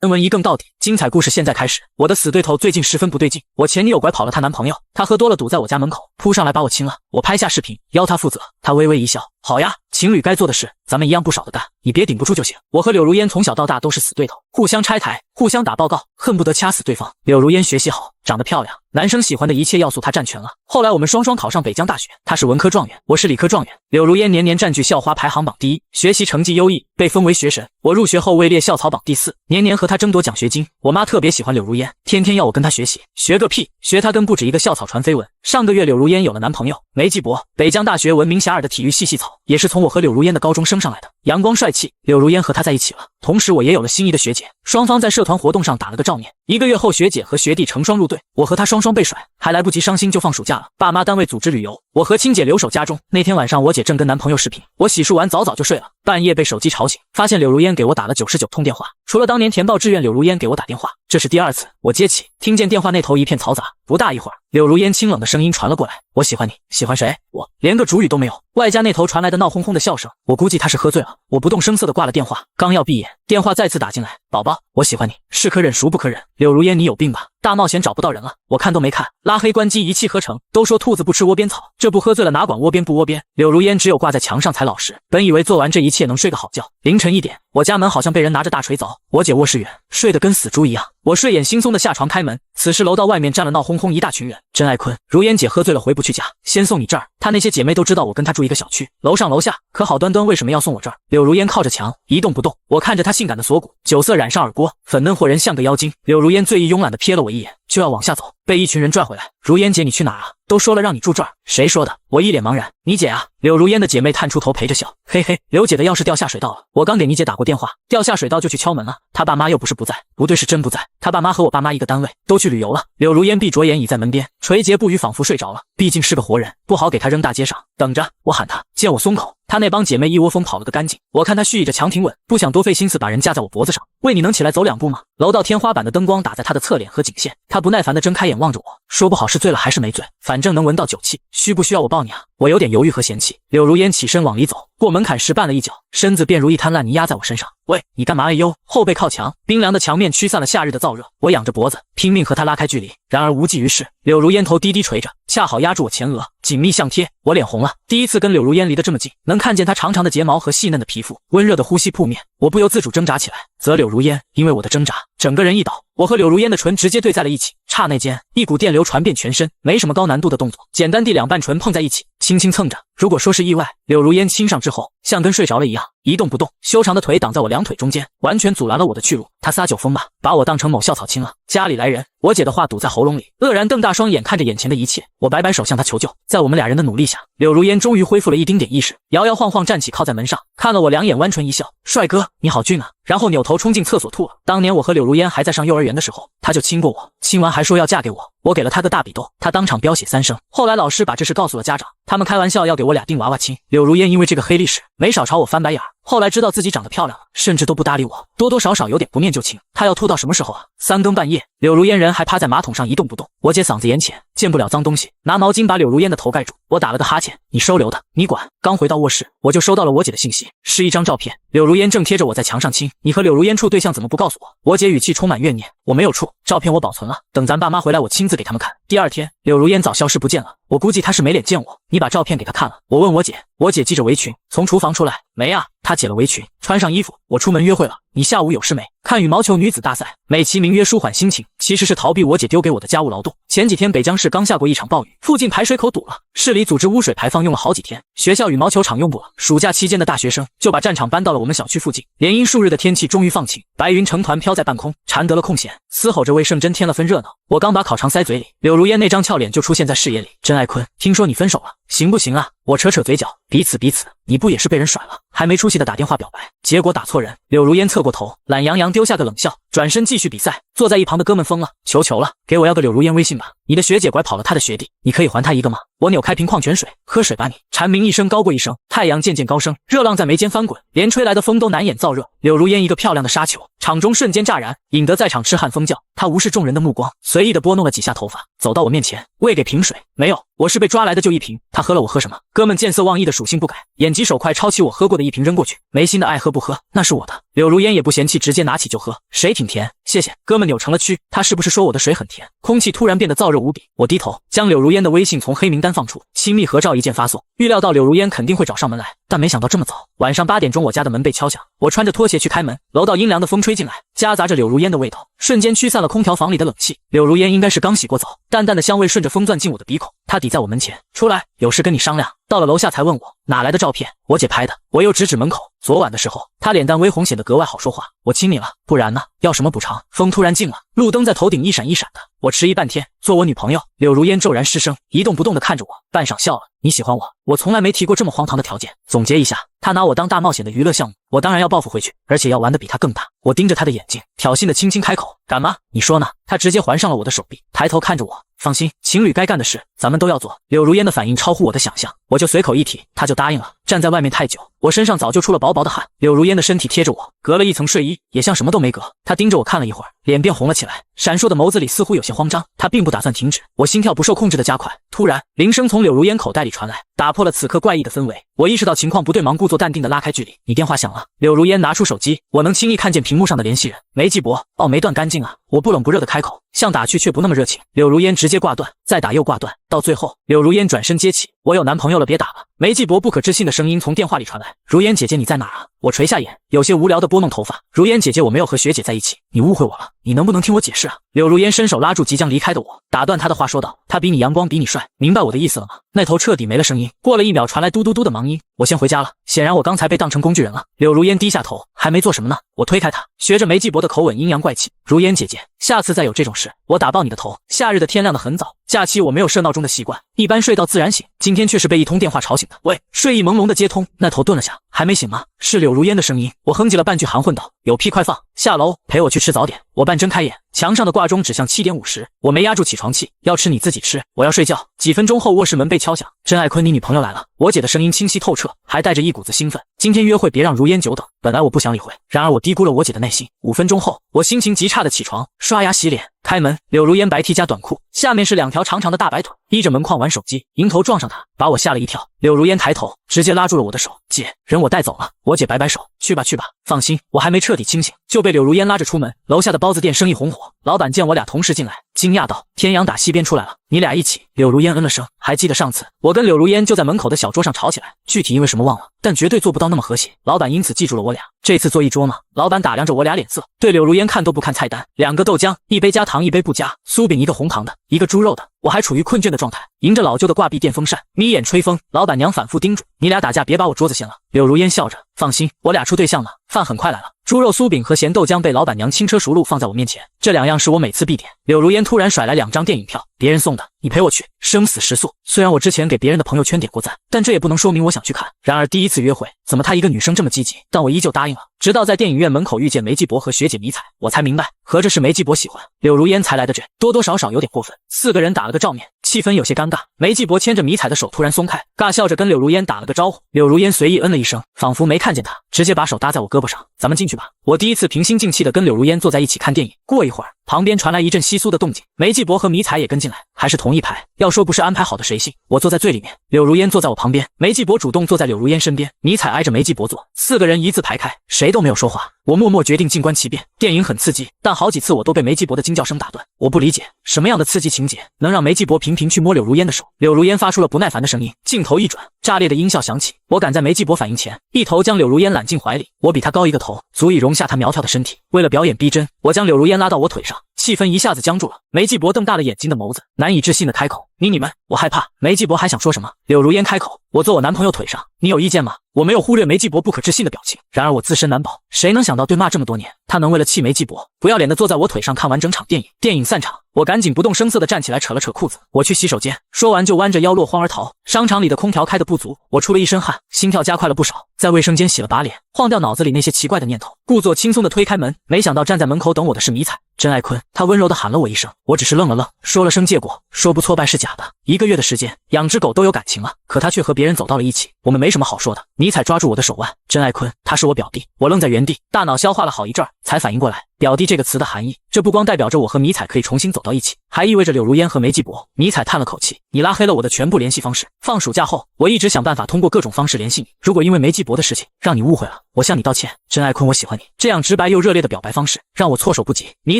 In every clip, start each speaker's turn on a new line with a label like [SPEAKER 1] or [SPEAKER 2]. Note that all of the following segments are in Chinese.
[SPEAKER 1] 温文一更到底，精彩故事现在开始。我的死对头最近十分不对劲，我前女友拐跑了她男朋友，她喝多了堵在我家门口，扑上来把我亲了。我拍下视频，邀她负责。她微微一笑，好呀，情侣该做的事，咱们一样不少的干，你别顶不住就行。我和柳如烟从小到大都是死对头，互相拆台，互相打报告，恨不得掐死对方。柳如烟学习好，长得漂亮，男生喜欢的一切要素她占全了。后来我们双双考上北疆大学，她是文科状元，我是理科状元。柳如烟年年占据校花排行榜第一，学习成绩优异，被封为学神。我入学后位列校草榜第4，年年和她争夺奖学金。我妈特别喜欢柳如烟，天天要我跟她学习，学个屁，学她跟不止一个校草传绯闻。上个月柳如烟有了男朋友，梅继博，北疆大学闻名遐迩的体育系系草，也是从我和柳如烟的高中升上来的，阳光帅气。柳如烟和他在一起了，同时我也有了心仪的学姐，双方在社团活动上打了个照面。1个月后，学姐和学弟成双入对，我和他双双被甩，还来不及伤心就放暑假了。爸妈单位组织旅游，我和亲姐留守家中。那天晚上，我姐正跟男朋友视频，我洗漱完早早就睡了，半夜被手机吵醒，发现柳如烟给我打了99通电话。除了当年填报志愿，柳如烟给我打电话，这是第2次。我接起，听见电话那头一片嘈杂，不大一会儿，柳如烟清冷的声音传了过来：我喜欢你。喜欢谁？我连个主语都没有，外加那头传来的闹哄哄的笑声，我估计他是喝醉了。我不动声色地挂了电话，刚要闭眼，电话再次打进来：宝宝，我喜欢你，是可忍孰不可忍。柳如烟，你有病吧？大冒险找不到人了，我看都没看，拉黑关机一气呵成。都说兔子不吃窝边草，这不喝醉了哪管窝边不窝边。柳如烟只有挂在墙上才老实。本以为做完这一切能睡个好觉，凌晨1点，我家门好像被人拿着大锤凿，我姐卧室远，睡得跟死猪一样。我睡眼惺忪的下床开门，此时楼道外面站了闹哄哄一大群人。真爱坤，如烟姐喝醉了回不去家，先送你这儿。她那些姐妹都知道我跟她住一个小区，楼上楼下，可好端端为什么要送我这儿？柳如烟靠着墙一动不动，我看着她性感的锁骨，酒色染上耳郭，粉嫩惑人像个妖精。柳如烟醉意慵懒地瞥了我一眼，就要往下走，被一群人拽回来。如烟姐，你去哪儿啊？都说了让你住这儿，谁说的？我一脸茫然。你姐啊。柳如烟的姐妹探出头陪着笑，嘿嘿，刘姐的钥匙掉下水道了，我刚给你姐打过电话，掉下水道就去敲门了。她爸妈又不是不在，不对，是真不在。她爸妈和我爸妈一个单位，都去旅游了。柳如烟闭着眼倚在门边，垂睫不语，仿佛睡着了。毕竟是个活人，不好给她扔大街上。等着，我喊她，见我松口，她那帮姐妹一窝蜂跑了个干净。我看她蓄意着强挺稳，不想多费心思把人架在我脖子上。喂，你能起来走2步吗？楼道天花板的灯光打在她的侧脸和颈线，她不耐烦地睁开眼望着我，说不好是醉了还是没醉，反正能闻到酒气。需不需要我抱你啊？我有点犹豫和嫌弃。柳如烟起身往里走，过门槛时绊了一脚，身子便如一滩烂泥压在我身上。喂，你干嘛哎呦？后背靠墙，冰凉的墙面驱散了夏日的燥热。我仰着脖子，拼命和他拉开距离，然而无济于事。柳如烟头低低垂着，恰好压住我前额，紧密相贴。我脸红了，第一次跟柳如烟离得这么近，能看见她长长的睫毛和细嫩的皮肤，温热的呼吸扑面。我不由自主挣扎起来，责柳如烟，因为我的挣扎，整个人一倒，我和柳如烟的唇直接对在了一起。刹那间，一股电流传遍全身，没什么高难度的动作，简单地2瓣唇碰在一起，轻轻蹭着。如果说是意外，柳如烟亲上之后，像跟睡着了一样，一动不动，修长的腿挡在我2腿中间，完全阻拦了我的去路。他撒酒疯吧，把我当成某校草亲了。家里来人，我姐的话堵在喉咙里，愕然瞪大双眼看着眼前的一切。我摆摆手向他求救。在我们2人的努力下，柳如烟终于恢复了一丁点意识，摇摇晃晃站起，靠在门上，看了我2眼，弯唇一笑：帅哥，你好俊啊。然后扭头冲进厕所吐了。当年我和柳如烟还在上幼儿园的时候，他就亲过我，亲完还说要嫁给我，我给了他个大笔斗，他当场飙血3声。后来老师把这事告诉了家长，他们开玩笑要给我俩定娃娃亲。柳如烟因为这个黑历史，没少朝我翻白眼。后来知道自己长得漂亮了，甚至都不搭理我，多多少少有点不念旧情。他要吐到什么时候啊？3更半夜，柳如烟人还趴在马桶上一动不动。我姐嗓子眼浅，见不了脏东西，拿毛巾把柳如烟的头盖住。我打了个哈欠，你收留的，你管。刚回到卧室，我就收到了我姐的信息，是一张照片，柳如烟正贴着我在墙上亲。你和柳如烟处对象怎么不告诉我？我姐语气充满怨念。我没有处，照片我保存了，等咱爸妈回来我亲自给他们看。第2天，柳如烟早消失不见了，我估计她是没脸见我。你把照片给她看了？我问我姐，我姐系着围裙从厨房出来，没啊，她解了围裙，穿上衣服，我出门约会了。你下午有事没？看羽毛球女子大赛，美其名曰舒缓心情，其实是逃避我姐丢给我的家务劳动。前几天北疆市刚下过一场暴雨，附近排水口堵了，市里组织污水排放用了好几天，学校羽毛球场用不了，暑假期间的大学生就把战场搬到了我们小区附近。连阴数日的天气终于放晴，白云成团飘在半空，蝉得了空闲，嘶吼着为圣真添了分热闹。我刚把烤肠塞嘴里，柳如烟那张俏脸就出现在视野里。真爱坤，听说你分手了，行不行啊？我扯扯嘴角，彼此，你不也是被人甩了？还没出息的打电话表白，结果打错人。柳如烟侧过头，懒洋洋丢下个冷笑，转身继续比赛。坐在一旁的哥们疯了，求了，给我要个柳如烟微信吧。你的学姐拐跑了她的学弟，你可以还她一个吗？我扭开瓶矿泉水，喝水吧你。蝉鸣一声高过一声，太阳渐渐高升，热浪在眉间翻滚，连吹来的风都难掩燥热。柳如烟一个漂亮的杀球，场中瞬间炸燃，引得在场痴汉疯叫。他无视众人的目光，随意地拨弄了几下头发，走到我面前，喂给瓶水。没有，我是被抓来的就一瓶，他喝了我喝什么？哥们见色忘义的属性不改，眼疾手快抄起我喝过的一瓶扔过去，没心的爱喝不喝，那是我的。柳如烟也不嫌弃，直接拿起就喝，水挺甜，谢谢。哥们扭成了蛆，他是不是说我的水很甜？空气突然变得燥热无比，我低头将柳如烟的微信从黑名单放出，亲密合照一键发送。预料到柳如烟肯定会找上门来，但没想到这么早。晚上8点钟，我家的门被敲响，我穿着拖鞋去开门，楼道阴凉的风吹进来，夹杂着柳如烟的味道，瞬间驱散了空调房里的冷气。柳如烟应该是刚洗过澡，淡淡的香味顺着风钻进我的鼻孔。她抵在我门前，出来，有事跟你商量。到了楼下才问我哪来的照片，我姐拍的。我又指指门口，昨晚的时候，她脸蛋微红，显得格外好说话。我亲你了，不然呢？要什么补偿？风突然静了，路灯在头顶一闪一闪的。我迟疑半天，做我女朋友？柳如烟骤然失声，一动不动地看着我，半晌笑了。你喜欢我？我从来没提过这么荒唐的条件。总结一下，他拿我当大冒险的娱乐项目，我当然要报复回去，而且要玩得比他更大。我盯着他的眼睛，挑衅地轻轻开口：敢吗？你说呢？他直接环上了我的手臂，抬头看着我。放心，情侣该干的事咱们都要做。柳如烟的反应超乎我的想象，我就随口一提，他就答应了。站在外面太久，我身上早就出了薄薄的汗。柳如烟的身体贴着我，隔了一层睡衣，也像什么都没隔。他盯着我看了一会儿，脸变红了起来，闪烁的眸子里似乎有些慌张。他并不打算停止，我心跳不受控制的加快。突然，铃声从柳如烟口袋里传来，打破了此刻怪异的氛围。我意识到情况不对，忙故作淡定的拉开距离。你电话响了。柳如烟拿出手机，我能轻易看见屏幕上的联系人梅继博。哦，没断干净啊。我不冷不热的开口，想打去却不那么热情。柳如烟直接挂断，再打又挂断，到最后柳如烟转身接起，我有男朋友了，别打了。梅继博不可置信的声音从电话里传来，如烟姐姐你在哪啊？我垂下眼，有些无聊的拨弄头发。如烟姐姐，我没有和学姐在一起，你误会我了，你能不能听我解释啊？柳如烟伸手拉住即将离开的我，打断他的话说道，他比你阳光，比你帅，明白我的意思了吗？那头彻底没了声音，过了1秒传来嘟嘟嘟的忙音，我先回家了。显然我刚才被当成工具人了。柳如烟低下头，还没做什么呢，我推开他，学着梅继博的口吻阴阳怪气，如烟姐姐，下次再有这种事，我打爆你的头。夏日的天亮得很早，假期我没有设闹钟的习惯，一般睡到自然醒，今天却是被一通电话吵醒的。喂，睡意朦胧的接通，那头顿了下，还没醒吗？是柳如烟的声音。我哼唧了半句，含混道，有屁快放，下楼陪我去吃早点。我半睁开眼，墙上的挂钟指向7点50，我没压住起床气，要吃你自己吃，我要睡觉。几分钟后，卧室门被敲响，甄爱坤，你女朋友来了。我姐的声音清晰透彻，还带着一股子兴奋。今天约会别让如烟久等。本来我不想理会，然而我低估了我姐的耐心。5分钟后，我心情极差的起床，刷牙洗脸，开门，柳如烟白 T 加短裤，下面是2条长长的大白腿，依着门框玩手机，迎头撞上她，把我吓了一跳。柳如烟抬头，直接拉住了我的手，姐，人我带走了。我姐摆摆手，去吧去吧，放心，我还没彻底清醒，就被柳如烟拉着出门。楼下的包子店生意红火，老板见我俩同时进来，惊讶道，天阳打西边出来了，你俩一起？柳如烟嗯了声，还记得上次我跟柳如烟就在门口的小桌上吵起来，具体因为什么忘了，但绝对做不到那么和谐。老板因此记住了我俩，这次坐一桌吗？老板打量着我俩脸色，对柳如烟看都不看菜单，2个豆浆，一杯加糖一杯不加，酥饼1个红糖的，1个猪肉的。我还处于困倦的状态，迎着老旧的挂壁电风扇，眯眼吹风。老板娘反复叮嘱，你俩打架别把我桌子掀了。柳如烟笑着，放心，我俩处对象呢。饭很快来了，猪肉酥饼和咸豆浆被老板娘轻车熟路放在我面前，这2样是我每次必点。柳如烟突然甩来2张电影票，别人送的，你陪我去，生死时速。虽然我之前给别人的朋友圈点过赞，但这也不能说明我想去看。然而第一次约会，怎么她一个女生这么积极？但我依旧答应了。直到在电影院门口遇见梅继博和学姐迷彩，我才明白，合着是梅继博喜欢柳如烟才来的这，多多少少有点过分。4个人打了个照面，气氛有些尴尬。梅继博牵着迷彩的手突然松开，尬笑着跟柳如烟打了个招呼。柳如烟随意嗯了一声，仿佛没看见他，直接把手搭在我胳膊上，咱们进去吧。我第一次平心静气的跟柳如烟坐在一起看电影。过一会儿，旁边传来一阵窸窣的动静，梅继博和迷彩也跟进来，还是同一排。要说不是安排好的谁信？我坐在最里面，柳如烟坐在我旁边，梅继博主动坐在柳如烟身边，迷彩挨着梅继博坐，4个人一字排开，谁都没有说话。我默默决定静观其变。电影很刺激，但好几次我都被梅继博的惊叫声打断。我不理解，什么样的刺激情节能让梅继博频频去摸柳如烟的手？柳如烟发出了不耐烦的声音，镜头一转，炸裂的音效响起。我赶在梅继博反应前，一头将柳如烟揽进怀里。我比他高1个头，足以容下他苗条的身体。为了表演逼真，我将柳如烟拉到我腿上，气氛一下子僵住了。梅继博瞪大了眼睛的眸子，难以置信的开口，你们，我害怕。梅继博还想说什么，柳如烟开口，我坐我男朋友腿上，你有意见吗？我没有忽略梅继博不可置信的表情，然而我自身难保，谁能想到对骂这么多年，他能为了气梅继博，不要脸的坐在我腿上看完整场电影。电影散场，我赶紧不动声色的站起来，扯了扯裤子，我去洗手间。说完就弯着腰落荒而逃。商场里的空调开得不足，我出了一身汗，心跳加快了不少，在卫生间洗了把脸，晃掉脑子里那些奇怪的念头，故作轻松的推开门，没想到站在门口等我的是迷彩。甄爱坤，他温柔的喊了我一声，我只是愣了愣，说了声借过，说不挫败是假的。1个月的时间，养只狗都有感情了，可他却和别人走到了一起。我们没什么好说的。尼采抓住我的手腕，真爱坤，他是我表弟。我愣在原地，大脑消化了好一阵儿，才反应过来表弟这个词的含义。这不光代表着我和迷彩可以重新走到一起，还意味着柳如烟和梅继博。迷彩叹了口气，你拉黑了我的全部联系方式。放暑假后，我一直想办法通过各种方式联系你。如果因为梅继博的事情让你误会了，我向你道歉。真爱坤，我喜欢你。这样直白又热烈的表白方式让我措手不及。迷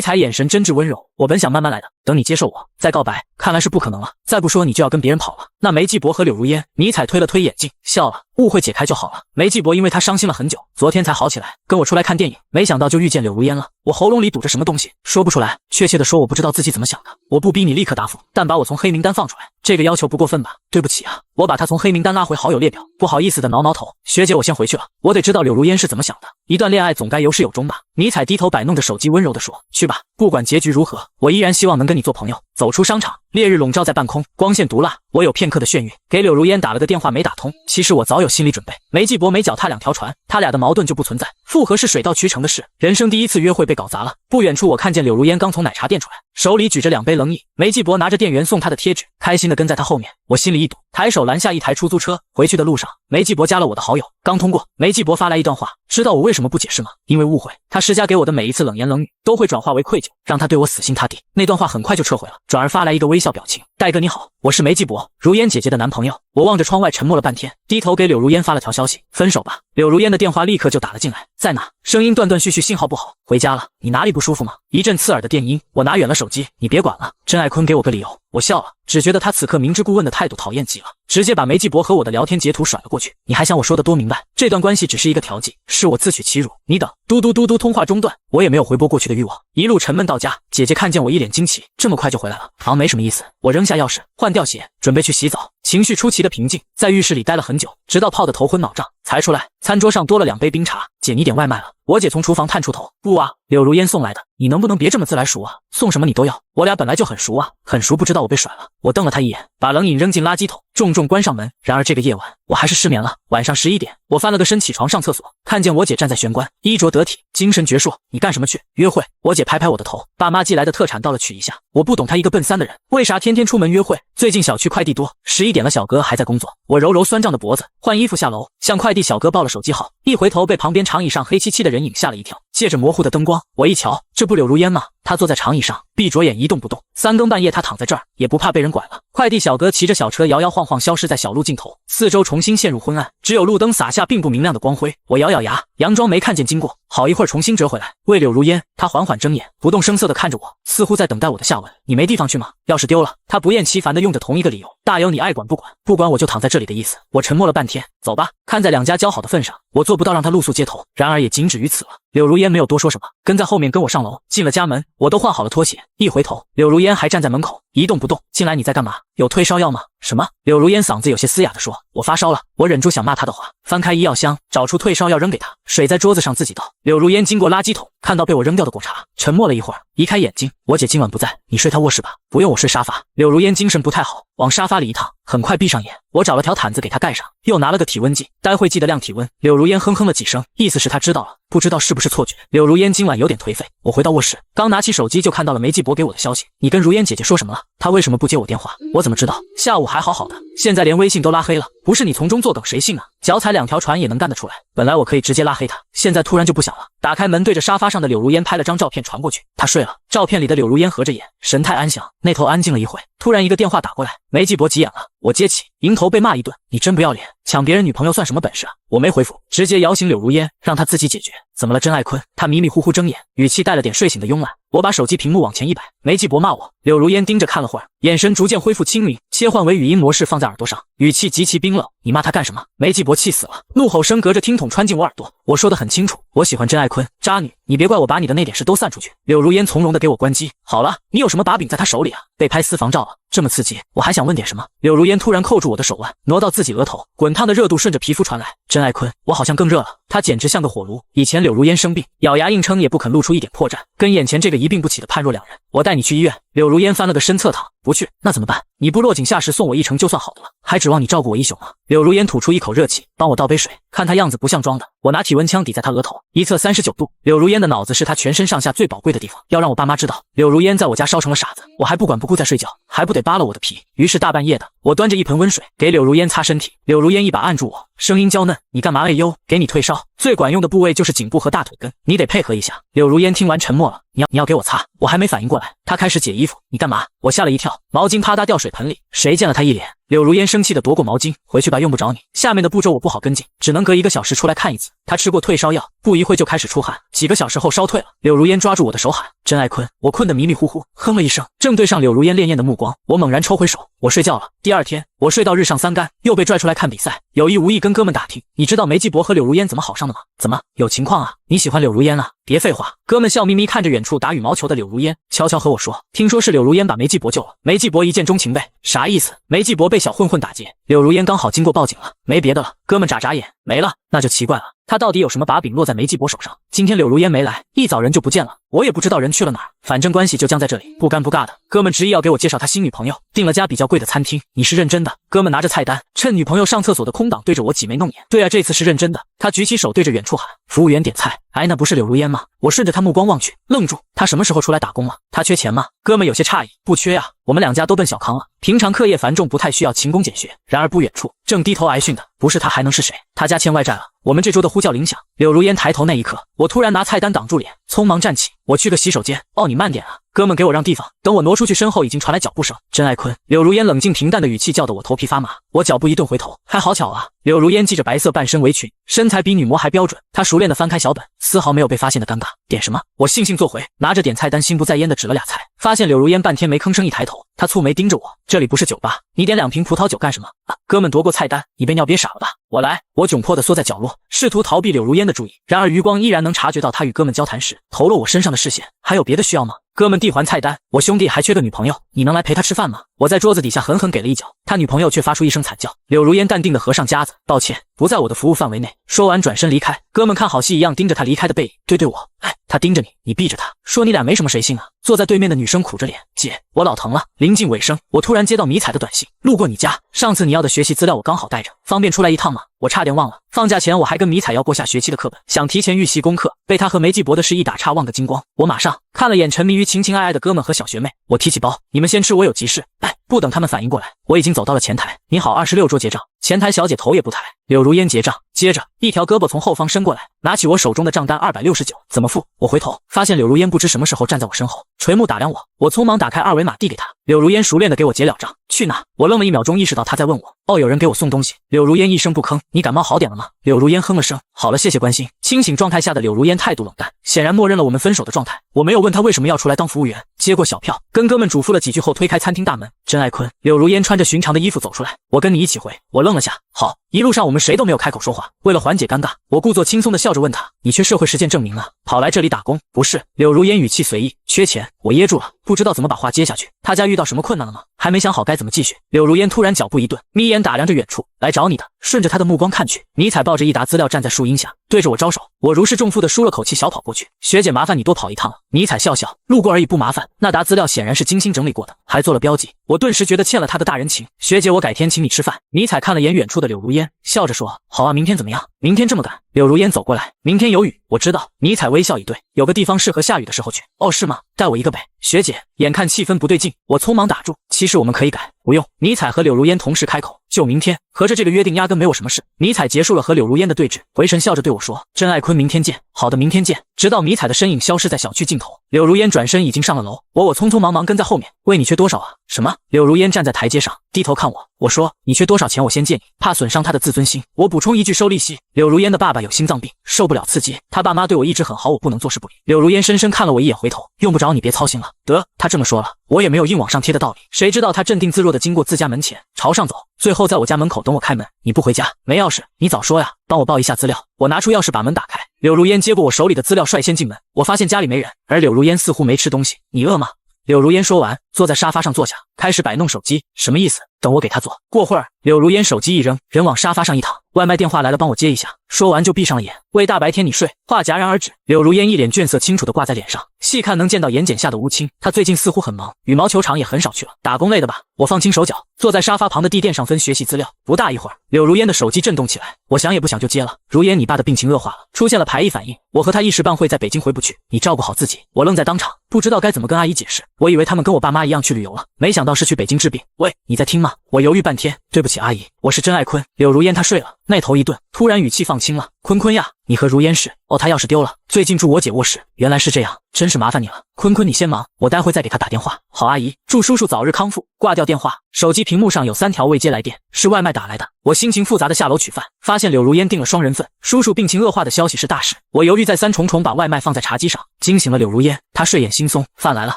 [SPEAKER 1] 彩眼神真挚温柔，我本想慢慢来的，等你接受我再告白，看来是不可能了。再不说你就要跟别人跑了。那梅继博和柳如烟，迷彩推了推眼镜，笑了。误会解开就好了。梅继博因为他伤心了很久，昨天才好起来，跟我出来看电影，没想到就遇见柳如烟了。我喉咙里堵着什么东西，说不出来。确切的说，我不知道自己怎么想的。我不逼你立刻答复，但把我从黑名单放出来，这个要求不过分吧？对不起啊，我把他从黑名单拉回好友列表。不好意思的挠挠头，学姐，我先回去了。我得知道柳如烟是怎么想的。一段恋爱总该有始有终吧？迷彩低头摆弄着手机，温柔地说：“去吧，不管结局如何，我依然希望能跟你做朋友。”走出商场，烈日笼罩在半空，光线毒辣。我有片刻的眩晕，给柳如烟打了个电话没打通。其实我早有心理准备，梅继博没脚踏两条船，他俩的矛盾就不存在。复合是水到渠成的事，人生第一次约会被搞砸了。不远处我看见柳如烟刚从奶茶店出来，手里举着2杯冷饮，梅继博拿着店员送他的贴纸，开心的跟在他后面。我心里一堵，抬手拦下一台出租车。回去的路上，梅继博加了我的好友，刚通过，梅继博发来一段话：知道我为什么不解释吗？因为误会，他施加给我的每一次冷言冷语都会转化为愧疚，让他对我死心塌地。那段话很快就撤回了，转而发来一个微笑表情：戴哥你好，我是梅继博，如烟姐姐的男朋友。我望着窗外沉默了半天，低头给柳如烟发了条消息：分手吧。柳如烟的电话立刻就打了进来，在哪？声音断断续续，信号不好。回家了。你哪里不舒服吗？一阵刺耳的电音，我拿远了手机，你别管了。真爱坤给我个理由。我笑了，只觉得他此刻明知故问的态度讨厌极了，直接把梅继博和我的聊天截图甩了过去。你还想我说的多明白？这段关系只是一个调剂，是我自取其辱。你等。嘟嘟嘟嘟，通话中断，我也没有回拨过去的欲望，一路沉闷到家。姐姐看见我一脸惊奇，这么快就回来了？没什么意思。我扔下钥匙，换掉鞋，准备去洗澡，情绪出奇的平静，在浴室里待了很久，直到泡得头昏脑胀才出来。餐桌上多了2杯冰茶，姐你点外卖了？我姐从厨房探出头，不啊，柳如烟送来的。你能不能别这么自来熟啊？送什么你都要，我俩本来就很熟啊。很熟不知道我被甩了。我瞪了他一眼，把冷饮扔进垃圾桶，重重关上门。然而这个夜晚我还是失眠了。晚上11点，我翻了个身起床上厕所，看见我姐站在玄关，衣着得体，精神矍铄。你干什么去？约会。我姐拍拍我的头，爸妈寄来的特产到了取一下。我不懂她一个奔3的人为啥天天出门约会。最近小区快递多，11点了小哥还在工作。我揉揉酸胀的脖子，换衣服下楼，向快递小哥报了手机号。一回头被旁边长椅上黑漆漆的人影吓了一跳，借着模糊的灯光，我一瞧，这不柳如烟吗？她坐在长椅上，闭着眼一动不动。3更半夜她躺在这儿，也不怕被人拐了。快递小哥骑着小车摇摇晃晃消失在小路尽头，四周重新陷入昏暗，只有路灯洒下并不明亮的光辉。我咬咬牙，佯装没看见经过，好一会儿重新折回来，为柳如烟。她缓缓睁眼，不动声色地看着我，似乎在等待我的下文。你没地方去吗？钥匙丢了。她不厌其烦地用着同一个理由，大有你爱管不管，不管我就躺在这里的意思。我沉默了半天，走吧。看在2家交好的份上，我做不到让她露宿街头，然而也仅止于此了。柳如烟没有多说什么，跟在后面跟我上楼。进了家门，我都换好了拖鞋，一回头，柳如烟还站在门口一动不动。进来你在干嘛？有退烧药吗？什么？柳如烟嗓子有些嘶哑地说，我发烧了。我忍住想骂她的话，翻开医药箱，找出退烧药扔给她，水在桌子上自己倒。柳如烟经过垃圾桶，看到被我扔掉的果茶，沉默了一会儿，移开眼睛。我姐今晚不在，你睡她卧室吧。不用，我睡沙发。柳如烟精神不太好，往沙发里一躺，很快闭上眼。我找了条毯子给她盖上，又拿了个体温计，待会记得量体温。柳如烟哼哼了几声，意思是她知道了，不知道是不是错觉。柳如烟今晚有点颓废。我回到卧室，刚拿起手机就看到了梅继博给我的消息，你跟如烟姐姐说什么了？她为什么不接我电话？我怎么知道？下午还好好的，现在连微信都拉黑了，不是你从中作梗谁信啊？脚踩2条船也能干得出来。本来我可以直接拉黑她，现在突然就不想了。打开门，对着沙发上的柳如烟拍了张照片传过去。她睡了，照片里的柳如烟合着眼，神态安详。那头安静了一会，突然一个电话打过来，梅继博急眼了。我接起，迎头被骂一顿，你真不要脸，抢别人女朋友算什么本事啊？我没回复，直接摇醒柳如烟，让她自己解决。怎么了，真爱坤？她迷迷糊糊睁眼，语气带了点睡醒的慵懒。我把手机屏幕往前一摆，梅继博骂我。柳如烟盯着看了会儿，眼神逐渐恢复清明，切换为语音模式放在耳朵上，语气极其冰冷。你骂他干什么？梅继博气死了，怒吼声隔着听筒穿进我耳朵。我说得很清楚，我喜欢真爱坤，渣女，你别怪我把你的那点事都散出去。柳如烟从容的给我关机。好了，你有什么把柄在他手里啊？被拍私房照了，这么刺激，我还想问点什么？柳如烟突然扣住我的手腕，挪到自己额头，滚烫的热度顺着皮肤传来。真爱坤，我好像更热了。他简直像个火炉。以前柳如烟生病，咬牙硬撑也不肯露出一点破绽，跟眼前这个一病不起的判若两人。我带你去医院。柳如烟翻了个身侧躺，不去，那怎么办？你不落井下石送我一程就算好的了，还指望你照顾我一宿吗？柳如烟吐出一口热气，帮我倒杯水，看他样子不像装的，我拿体温枪抵在他额头，一测39度。柳如烟的脑子是他全身上下最宝贵的地方，要让我爸妈知道柳如烟在我家烧成了傻子，我还不管不顾在睡觉，还不得扒了我的皮。于是大半夜的，我端着一盆温水给柳如烟擦身体，柳如烟一把按住我，声音娇嫩：“你干嘛？哎呦，给你退烧，最管用的部位就是颈部和大腿根，你得配合一下。”柳如烟听完沉默了，你要给我擦，我还没反应过来，她开始解衣服。你干嘛？我吓了一跳，毛巾啪嗒掉水盆里，谁见了她一脸。柳如烟生气的夺过毛巾，回去吧，用不着你。下面的步骤我不好跟进，只能隔1个小时出来看一次。她吃过退烧药，不一会就开始出汗，几个小时后烧退了。柳如烟抓住我的手喊：“真爱坤！”我困得迷迷糊糊，哼了一声，正对上柳如烟潋滟的目光，我猛然抽回手，我睡觉了。第二天，我睡到日上三竿，又被拽出来看比赛，有意无意跟哥们打听，你知道梅继博和柳如烟怎么好上的吗？怎么有情况啊？你喜欢柳如烟啊？别废话。哥们笑眯眯看着远处打羽毛球的柳如烟，悄悄和我说：“听说是柳如烟把梅继博救了，梅继博一见钟情呗。”啥意思？梅继博被小混混打劫，柳如烟刚好经过报警了，没别的了。哥们眨眨眼，没了，那就奇怪了，他到底有什么把柄落在梅继博手上？今天柳如烟没来，一早人就不见了，我也不知道人去了哪儿，反正关系就僵在这里，不尴不尬的。哥们执意要给我介绍他新女朋友，订了家比较贵的餐厅。你是认真的？哥们拿着菜单，趁女朋友上厕所的空档对着我挤眉弄眼。对啊，这次是认真的。他举起手对着远处喊：“服务员点菜。”哎，那不是柳如烟吗？我顺着他目光望去，愣住。他什么时候出来打工了？他缺钱吗？哥们有些诧异。不缺呀，我们两家都奔小康了，平常课业繁重，不太需要勤工俭学。然而不远处，正低头挨训的不是他还能是谁？他家欠外债了。我们这桌的呼叫铃响，柳如烟抬头那一刻，我突然拿菜单挡住脸，匆忙站起，我去个洗手间。哦，你慢点啊。哥们给我让地方，等我挪出去，身后已经传来脚步声。真爱坤，柳如烟冷静平淡的语气叫得我头皮发麻。我脚步一顿回头，还好巧啊，柳如烟系着白色半身围裙，身材比女模还标准。她熟练的翻开小本，丝毫没有被发现的尴尬。点什么？我悻悻坐回，拿着点菜单，心不在焉的指了俩菜，发现柳如烟半天没吭声，一抬头，她蹙眉盯着我。这里不是酒吧，你点2瓶葡萄酒干什么啊？哥们夺过菜单，你被尿憋傻了吧？我来。我窘迫的缩在角落，试图逃避柳如烟的注意，然而余光依然能察觉到她与哥们交谈时投落我身上的视线。还有别的需要吗？哥们递还菜单，我兄弟还缺个女朋友，你能来陪他吃饭吗？我在桌子底下狠狠给了一脚，他女朋友却发出一声惨叫。柳如烟淡定的合上夹子，抱歉，不在我的服务范围内。说完转身离开，哥们看好戏一样盯着他离开的背影，对我，哎，他盯着你，你避着他，说你俩没什么谁信啊。坐在对面的女生苦着脸，姐，我老疼了。临近尾声，我突然接到迷彩的短信，路过你家，上次你要的学习资料我刚好带着，方便出来一趟吗？我差点忘了，放假前我还跟迷彩要过下学期的课本，想提前预习功课，被他和梅继博的事一打岔忘个精光。我马上看了眼沉迷于情情爱爱的哥们和小学妹，我提起包，你们先吃，我有急事。哎，不等他们反应过来，我已经走到了前台。你好，26桌结账。前台小姐头也不抬，柳如烟结账，接着一条胳膊从后方伸过来，拿起我手中的账单269，怎么付？我回头发现柳如烟不知什么时候站在我身后，垂目打量我，我匆忙打开二维码递给她，柳如烟熟练的给我结了账。去哪？我愣了1秒钟，意识到她在问我。哦，有人给我送东西。柳如烟一声不吭。你感冒好点了吗？柳如烟哼了声，好了，谢谢关心。清醒状态下的柳如烟态度冷淡，显然默认了我们分手的状态。我没有问她为什么要出来当服务员，接过小票，跟哥们嘱咐了几句后推开餐厅大门。真爱坤，柳如烟穿着寻常的衣服走出来，我跟你一起回。我愣了下，好。一路上我们谁都没有开口说话，为了缓解尴尬，我故作轻松的笑着问他，你缺社会实践证明啊？跑来这里打工？不是。柳如烟语气随意，缺钱。我噎住了，不知道怎么把话接下去。他家遇到什么困难了吗？还没想好该怎么继续。柳如烟突然脚步一顿，眯眼打量着远处，来找你的。顺着他的目光看去，迷彩抱着一沓资料站在树荫下，对着我招手。我如释重负的舒了口气，小跑过去。学姐，麻烦你多跑一趟了。迷彩笑笑，路过而已，不麻烦。那沓资料显然是精心整理过的，还做了标记。我顿时觉得欠了他的大人情。学姐，我改天请你吃饭。迷彩看了眼远处的柳如烟，笑着说，好啊，明天怎么样？明天这么赶？柳如烟走过来，明天有雨。我知道。迷彩微笑以对，有个地方适合下雨的时候去。哦，是吗？带我一个呗。学姐，眼看气氛不对劲，我匆忙打住，其实我们可以改。不用。迷彩和柳如烟同时开口，就明天，合着这个约定压根没有什么事。迷彩结束了和柳如烟的对峙，回神笑着对我说，真爱坤，明天见。好的，明天见。直到迷彩的身影消失在小区尽头，柳如烟转身已经上了楼，我匆匆忙忙跟在后面。喂，你缺多少啊？什么？柳如烟站在台阶上，低头看我。我说，你缺多少钱我先借你，怕损伤他的自尊心。我补充一句，收利息。柳如烟的爸爸有心脏病，受不了刺激，他爸妈对我一直很好，我不能坐视不理。柳如烟深深看了我一眼，回头，用不着你别操心了。得，他这么说了，我也没有硬往上贴的道理。谁知道他镇定自若地经过自家门前，朝上走，最后在我家门口等我开门。你不回家？没钥匙？你早说呀，帮我报一下资料。我拿出钥匙把门打开，柳如烟接过我手里的资料率先进门。我发现家里没人，而柳如烟似乎没吃东西。你饿吗？柳如烟说完，坐在沙发上坐下，开始摆弄手机。什么意思？等我给他做。过会儿，柳如烟手机一扔，人往沙发上一躺。外卖电话来了，帮我接一下。说完就闭上了眼。喂，大白天你睡？话戛然而止。柳如烟一脸倦色清楚地挂在脸上，细看能见到眼睑下的乌青。她最近似乎很忙，羽毛球场也很少去了。打工累的吧？我放轻手脚，坐在沙发旁的地垫上分学习资料。不大一会儿，柳如烟的手机震动起来，我想也不想就接了。如烟，你爸的病情恶化了，出现了排异反应，我和他一时半会在北京回不去，你照顾好自己。我愣在当场，不知道该怎么跟阿姨解释。我以为他们跟我爸妈一样去旅游了，没想到是去北京治病。喂，你在听吗？我犹豫半天，对不起阿姨，我是真爱坤。柳如烟她睡了，那头一顿，突然语气放轻了。坤坤呀，你和如烟是？哦，她钥匙丢了，最近住我姐卧室。原来是这样，真是麻烦你了。坤坤你先忙，我待会再给她打电话。好阿姨，祝叔叔早日康复。挂掉电话，手机屏幕上有3条未接来电，是外卖打来的。我心情复杂的下楼取饭，发现柳如烟订了双人份，叔叔病情恶化的消息是大事。我犹豫再三重重把外卖放在茶几上，惊醒了柳如烟，她睡眼惺忪。饭来了，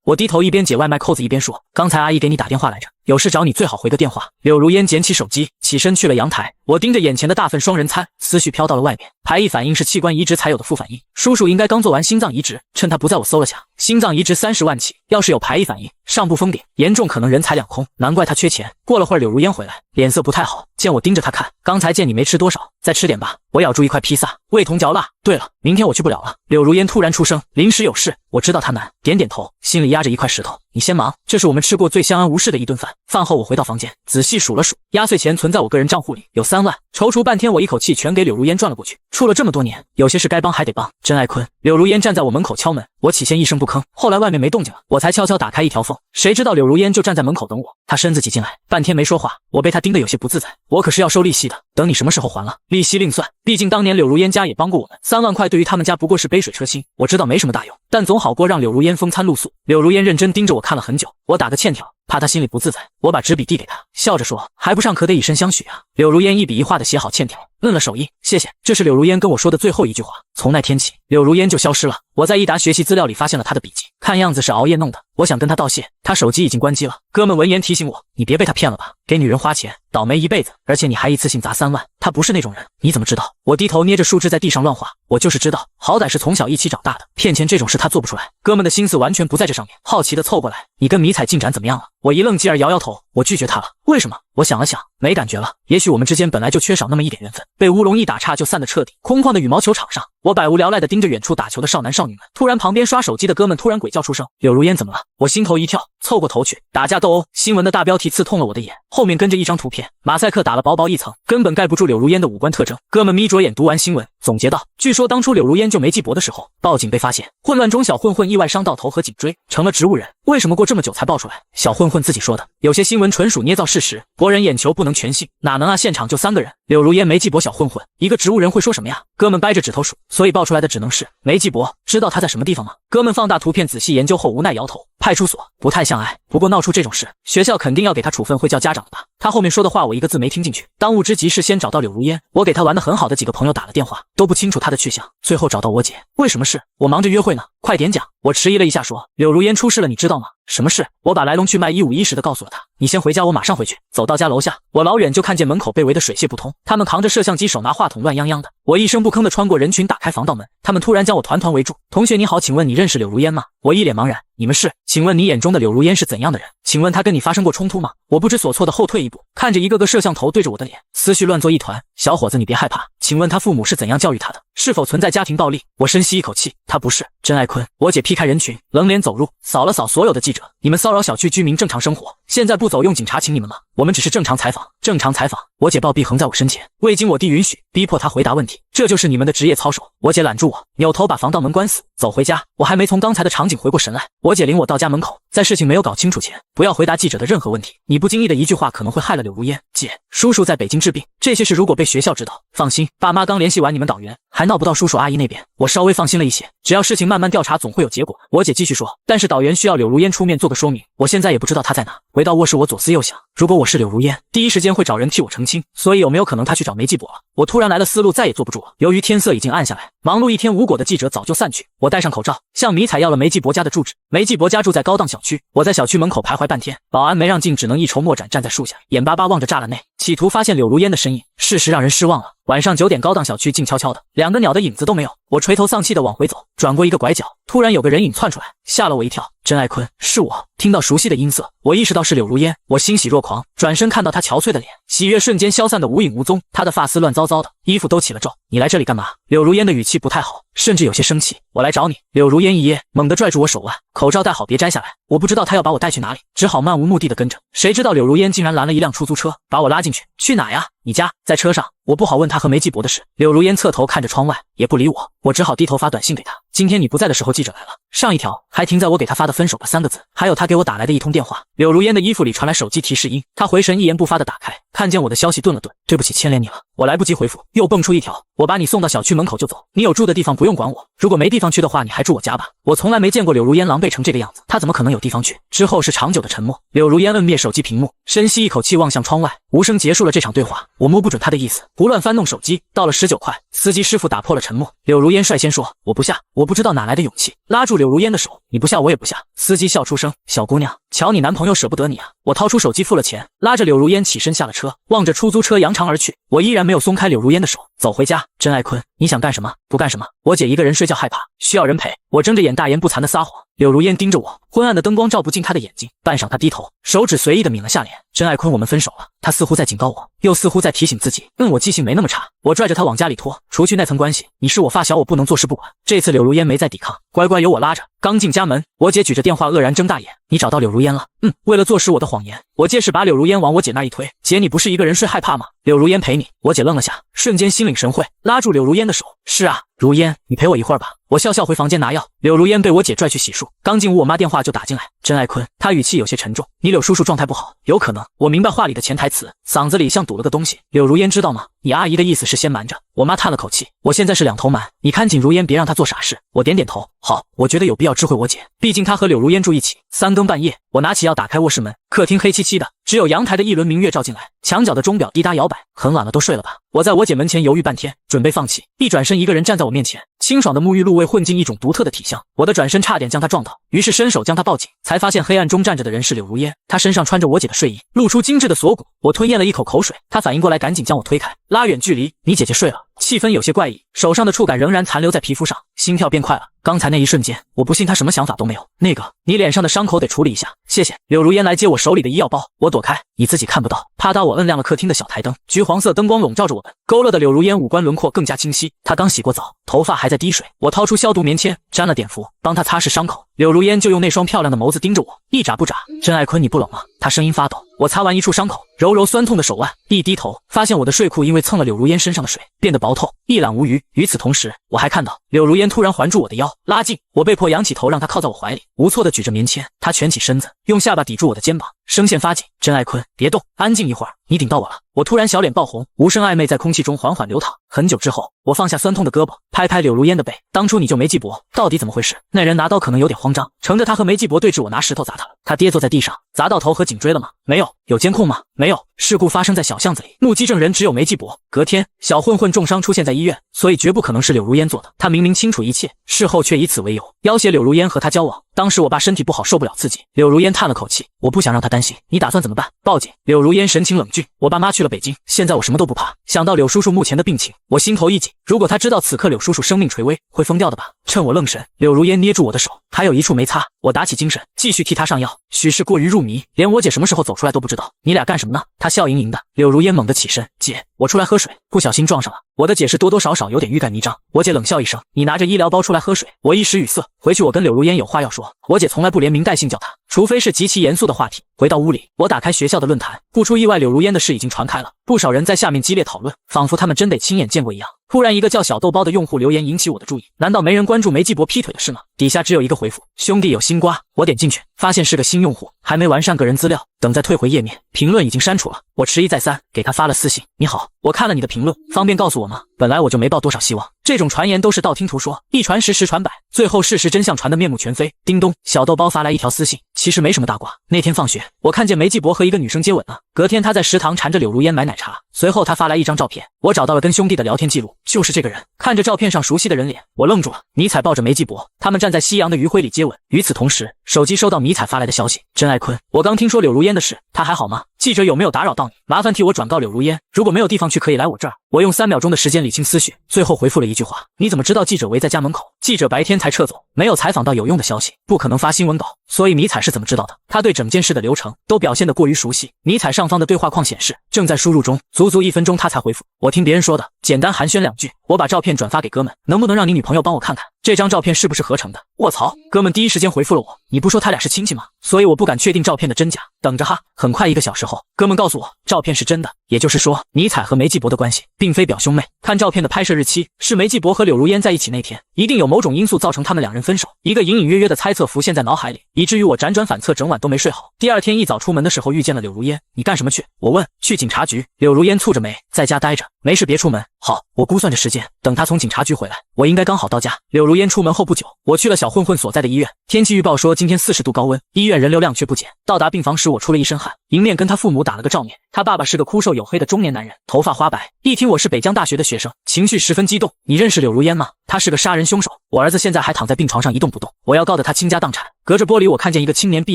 [SPEAKER 1] 我低头一边解外卖扣子一边说，刚才阿姨给你打电话来着，有事找你最好回个电话。柳如烟捡起手机，起身去了阳台。我盯着眼前的大份双人餐，思绪飘到了外面。排异反应是器官移植才有的副反应，叔叔应该刚做完心脏移植，趁他不在我搜了下，心脏移植30万起，要是有排异反应，上部封顶，严重可能人财两空，难怪他缺钱。过了会儿，柳如烟回来，脸色不太好，见我盯着他看，刚才见你没吃多少，再吃点吧。我咬住一块披萨，味同嚼蜡。对了，明天我去不了了。柳如烟突然出声，临时有事。我知道他难，点点头，心里压着一块石头。你先忙，这是我们吃过最相安无事的一顿饭。饭后我回到房间，仔细数了数，压岁钱存在我个人账户里有3万。踌躇半天，我一口气全给柳如烟转了过去。处了这么多年，有些事该帮还得帮。真爱坤，柳如烟站在我门口敲门，我起先一声不吭，后来外面没动静了，我才悄悄打开一条缝。谁知道柳如烟就站在门口等我，她身子挤进来，半天没说话，我被她盯得有些不自在。我可是要收利息的，等你什么时候还了，利息另算。毕竟当年柳如烟家也帮过我们，3万块对于他们家不过是杯水车薪，我知道没什么大用，但总好过让柳如烟风餐露宿。柳如烟认真盯着我看了很久，我打个欠条，怕她心里不自在，我把纸笔递给她，笑着说，还不上可得以身相许啊。柳如烟一笔一画的写好欠条，摁了手印，谢谢。这是柳如烟跟我说的最后一句话。从那天起，柳如烟就消失了。我在一沓学习资料里发现了她的笔记，看样子是熬夜弄的。我想跟她道谢，她手机已经关机了。哥们闻言提醒我，你别被她骗了吧，给女人花钱，倒霉一辈子，而且你还一次性砸3万，她不是那种人。你怎么知道？我低头捏着树枝在地上乱画，我就是知道，好歹是从小一起长大的，骗钱这种事她做不出来。哥们的心思完全不在这上面，好奇的凑过来，你跟迷彩进展怎么样了？我一愣，继而摇摇头，我拒绝她了。为什么？我想了想，没感觉了。也许我们之间本来就缺少那么一点缘分，被乌龙一打岔就散得彻底。空旷的羽毛球场上，我百无聊赖地盯着远处打球的少男少女们，突然旁边刷手机的哥们突然鬼叫出声，柳如烟怎么了？我心头一跳，凑过头去，打架斗殴，新闻的大标题刺痛了我的眼，后面跟着一张图片，马赛克打了薄薄一层，根本盖不住柳如烟的五官特征。哥们眯着眼读完新闻，总结道，据说当初柳如烟救梅继博的时候，报警被发现，混乱中小混混意外伤到头和颈椎，成了植物人。为什么过这么久才爆出来？小混混自己说的，有些新闻纯属捏造事实，博人眼球不能全信。哪能啊，现场就3个人，柳如烟、梅继博、小混混，一个植物人会说什么呀？哥们掰着指头数，所以爆出来的只能是梅继博。知道他在什么地方吗？哥们放大图片仔细研究后无奈摇头，派出所不太像爱，不过闹出这种事，学校肯定要给他处分，会叫家长的吧。他后面说的话我一个字没听进去。当务之急是先找到柳如烟，我给他玩得很好的几个朋友打了电话，都不清楚他的去向，最后找到我姐。为什么事？我忙着约会呢，快点讲。我迟疑了一下说，柳如烟出事了，你知道吗？什么事？我把来龙去脉一五一十的告诉了他。你先回家，我马上回去。走到家楼下，我老远就看见门口被围得水泄不通，他们扛着摄像机，手拿话筒，乱泱泱的。我一声不吭地穿过人群，打开防盗门，他们突然将我团团围住。同学你好，请问你认识柳如烟吗？我一脸茫然，你们是？请问你眼中的柳如烟是怎样的人？请问她跟你发生过冲突吗？我不知所措地后退一步，看着一个个摄像头对着我的脸，思绪乱作一团。小伙子你别害怕，请问他父母是怎样教育他的？是否存在家庭暴力？我深吸一口气，他不是。真爱坤，我姐劈开人群，冷脸走入，扫了扫所有的记者，你们骚扰小区居民正常生活，现在不走用警察请你们吗？我们只是正常采访，正常采访。我姐暴毙横在我身前，未经我弟允许，逼迫他回答问题，这就是你们的职业操守。我姐揽住我，扭头把防盗门关死，走回家。我还没从刚才的场景回过神来，我姐领我到家门口，在事情没有搞清楚前，不要回答记者的任何问题，你不经意的一句话可能会害了柳如烟。姐，叔叔在北京治病，这些事如果被学校知道，放心，爸妈刚联系完你们导员，还闹不到叔叔阿姨那边，我稍微放心了一些，只要事情慢慢调查总会有结果。我姐继续说，但是导员需要柳如烟出面做个说明，我现在也不知道她在哪。回到卧室我左思右想，如果我是柳如烟，第一时间会找人替我澄清，所以有没有可能她去找梅继博了？我突然来了思路，再也坐不住了。由于天色已经暗下来，忙碌一天无果的记者早就散去，我戴上口罩，向迷彩要了梅继博家的住址。梅继博家住在高档小区，我在小区门口徘徊半天，保安没让进，只能一筹莫展站在树下，眼巴巴望着栅栏内，企图发现柳如烟的身影。事实让人失望了。晚上9点，高档小区静悄悄的，两个鸟的影子都没有。我垂头丧气的往回走，转过一个拐角，突然有个人影窜出来，吓了我一跳。甄爱坤，是我。听到熟悉的音色，我意识到是柳如烟，我欣喜若狂，转身看到她憔悴的脸，喜悦瞬间消散的无影无踪。她的发丝乱糟糟的，衣服都起了皱。你来这里干嘛？柳如烟的语气不太好，甚至有些生气。我来找你。柳如烟一噎，猛地拽住我手腕，口罩戴好别摘下来。我不知道她要把我带去哪里，只好漫无目的的跟着。谁知道柳如烟竟然拦了一辆出租车，把我拉进去。去哪呀？你家在车上。我不好问他和梅继博的事。柳如烟侧头看着窗外，也不理我，我只好低头发短信给他。今天你不在的时候，记者来了。上一条还停在我给他发的分手吧3个字，还有他给我打来的一通电话。柳如烟的衣服里传来手机提示音，他回神一言不发的打开，看见我的消息顿了顿，对不起，牵连你了。我来不及回复，又蹦出一条，我把你送到小区门口就走，你有住的地方不用管我，如果没地方去的话，你还住我家吧。我从来没见过柳如烟狼狈成这个样子，她怎么可能有地方去？之后是长久的沉默。柳如烟摁灭手机屏幕，深吸一口气，望向窗外，无声结束了这场对话。我摸不准她的意思，胡乱翻弄手机，到了19块，司机师傅打破了沉默。柳如烟率先说，我不下。我不知道哪来的勇气，拉住柳如烟的手，你不下我也不下。司机笑出声，小姑娘，瞧你男朋友舍不得你啊。我掏出手机付了钱，拉着柳如烟起身下了车，望着出租车扬长而去。我依然没有松开柳如烟的手，走回家。甄爱坤，你想干什么？不干什么。我姐一个人睡觉害怕，需要人陪。我睁着眼大言不惭的撒谎。柳如烟盯着我，昏暗的灯光照不进她的眼睛，半晌她低头，手指随意的抿了下脸。甄爱坤，我们分手了。她似乎在警告我，又似乎在提醒自己，我记性没那么差。我拽着她往家里拖，除去那层关系，你是我发小，我不能坐视不管。这次柳如烟没再抵抗，乖乖由我拉着。刚进家门，我姐举着电话愕然睁大眼，你找到柳如烟了？为了坐实我的谎言，我借势把柳如烟往我姐那一推。姐，你不是一个人睡害怕吗？柳如烟陪你。我姐愣了下，瞬间心领神会，拉住柳如烟的手。是啊，如烟，你陪我一会儿吧。我笑笑回房间拿药。柳如烟被我姐拽去洗漱，刚进屋我妈电话就打进来。甄爱坤，她语气有些沉重，你柳叔叔状态不好，有可能。我明白话里的潜台词，嗓子里像堵了个东西。柳如烟知道吗？你阿姨的意思是先瞒着。我妈叹了口气，我现在是两头瞒，你看紧如烟，别让她做傻事。我点点头，好，我觉得有必要知会我姐，毕竟她和柳如烟住一起。3更半夜，我拿起药打开卧室门，客厅黑漆漆的，只有阳台的一轮明月照进来，墙角的钟表滴答摇摆。很晚了，都睡了吧？我在我姐门前犹豫半天，准备放弃，一转身，一个人站在我面前，清爽的沐浴露味混进一种独特的体香，我的转身差点将她撞倒，于是伸手将她抱紧，才发现黑暗中站着的人是柳如烟，她身上穿着我姐的睡衣，露出精致的锁骨。我吞咽了一口口水，她反应过来，赶紧将我推开，拉远距离。你姐姐睡了。气氛有些怪异，手上的触感仍然残留在皮肤上，心跳变快了。刚才那一瞬间，我不信她什么想法都没有。那个，你脸上的伤口得处理一下，谢谢。柳如烟来接我手里的医药包，我躲开，你自己看不到。啪嗒，我摁亮了客厅的小台灯，橘黄色灯光笼罩着我们，勾勒的柳如烟五官轮廓更加清晰。她刚洗过澡，头发还在滴水，我掏出消毒棉签，沾了点符，帮她擦拭伤口。柳如烟就用那双漂亮的眸子盯着我，一眨不眨。甄爱坤，你不冷吗？她声音发抖。我擦完一处伤口，揉揉酸痛的手腕，一低头，发现我的睡裤因为蹭了柳如烟身上的水，变得薄透，一览无余。与此同时，我还看到柳如烟突然环住我的腰，拉近，我被迫仰起头，让她靠在我怀里，无措地举着棉签。她蜷起身子，用下巴抵住我的肩膀，声线发紧。甄爱坤，别动，安静一会儿，你顶到我了。我突然小脸爆红，无声暧昧在空气中缓缓流淌。很久之后，我放下酸痛的胳膊，拍拍柳如烟的背。当初你救梅继博，到底怎么回事？那人拿刀可能有点慌张，乘着他和梅继博对峙，我拿石头砸他了。他跌坐在地上，砸到头和颈椎了吗？没有。有监控吗？没有。事故发生在小巷子里，目击证人只有梅继博。隔天，小混混重伤出现在医院，所以绝不可能是柳如烟做的。他明明清楚一切，事后却以此为由要挟柳如烟和他交往。当时我爸身体不好，受不了刺激。柳如烟叹了口气，我不想让他担心，你打算怎么办？报警。柳如烟神情冷峻，我爸妈去了北京，现在我什么都不怕。想到柳叔叔目前的病情，我心头一紧，如果他知道此刻柳叔叔生命垂危，会疯掉的吧？趁我愣神，柳如烟捏住我的手，还有一处没擦。我打起精神，继续替他上药。许是过于入迷，连我姐什么时候走出来都不知道。你俩干什么呢？他笑盈盈的。柳如烟猛地起身，姐，我出来喝水，不小心撞上了。我的解释多多少少有点欲盖弥彰。我姐冷笑一声，你拿着医疗包出来喝水。我一时语塞，回去我跟柳如烟有话要说。我姐从来不连名带姓叫她，除非是极其严肃的话题。回到屋里，我打开学校的论坛，不出意外，柳如烟的事已经传开了，不少人在下面激烈讨论，仿佛他们真得亲眼见过一样。突然，一个叫小豆包的用户留言引起我的注意，难道没人关注梅继博劈腿的事吗？底下只有一个回复，兄弟有新瓜。我点进去，发现是个新用户，还没完善个人资料，等再退回页面，评论已经删除了。我迟疑再三，给他发了私信，你好，我看了你的评论，方便告诉我吗？本来我就没抱多少希望，这种传言都是道听途说，一传十，十传百，最后事实真相传得面目全非。叮咚，小豆包发来一条私信，其实没什么大瓜。那天放学，我看见梅继博和一个女生接吻了，隔天他在食堂缠着柳如烟买奶茶，随后他发来一张照片，我找到了跟兄弟的聊天记录，就是这个人。看着照片上熟悉的人脸，我愣住了。尼采抱着梅继博，他们站在夕阳的余晖里接吻。与此同时，手机收到尼采发来的消息，甄爱坤，我刚听说柳如烟的事，他还好吗？记者有没有打扰到你？麻烦替我转告柳如烟，如果没有地方去，可以来我这儿。我用3秒钟的时间理清思绪，最后回复了一句话：你怎么知道记者围在家门口？记者白天才撤走，没有采访到有用的消息，不可能发新闻稿。所以尼采是怎么知道的？他对整件事的流程都表现得过于熟悉。尼采上方的对话框显示正在输入中，足足1分钟他才回复。我听别人说的，简单寒暄2句，我把照片转发给哥们，能不能让你女朋友帮我看看这张照片是不是合成的？卧槽！哥们第一时间回复了我，你不说他俩是亲戚吗？所以我不敢确定照片的真假，等着哈。很快1个小时后，哥们告诉我照片是真的，也就是说尼采和梅继伯的关系并非表兄妹。看照片的拍摄日期是梅继伯和柳如烟在一起那天，一定有某种因素造成他们2人分手，一个隐隐约约的猜测浮现在脑海里，以至于我辗转反侧，整晚都没睡好。第2天一早出门的时候遇见了柳如烟，你干什么去？我问。去警察局。柳如烟蹙着眉，在家待着，没事别出门。好，我估算着时间，等他从警察局回来，我应该刚好到家。柳如烟出门后不久，我去了小混混所在的医院。天气预报说今天40度高温，医院人流量却不减。到达病房时，我出了一身汗，迎面跟他父母打了个照面。他爸爸是个枯瘦黝黑的中年男人，头发花白。一听我是北江大学的学生，情绪十分激动。你认识柳如烟吗？他是个杀人凶手，我儿子现在还躺在病床上一动不动，我要告得他倾家荡产。隔着玻璃，我看见一个青年闭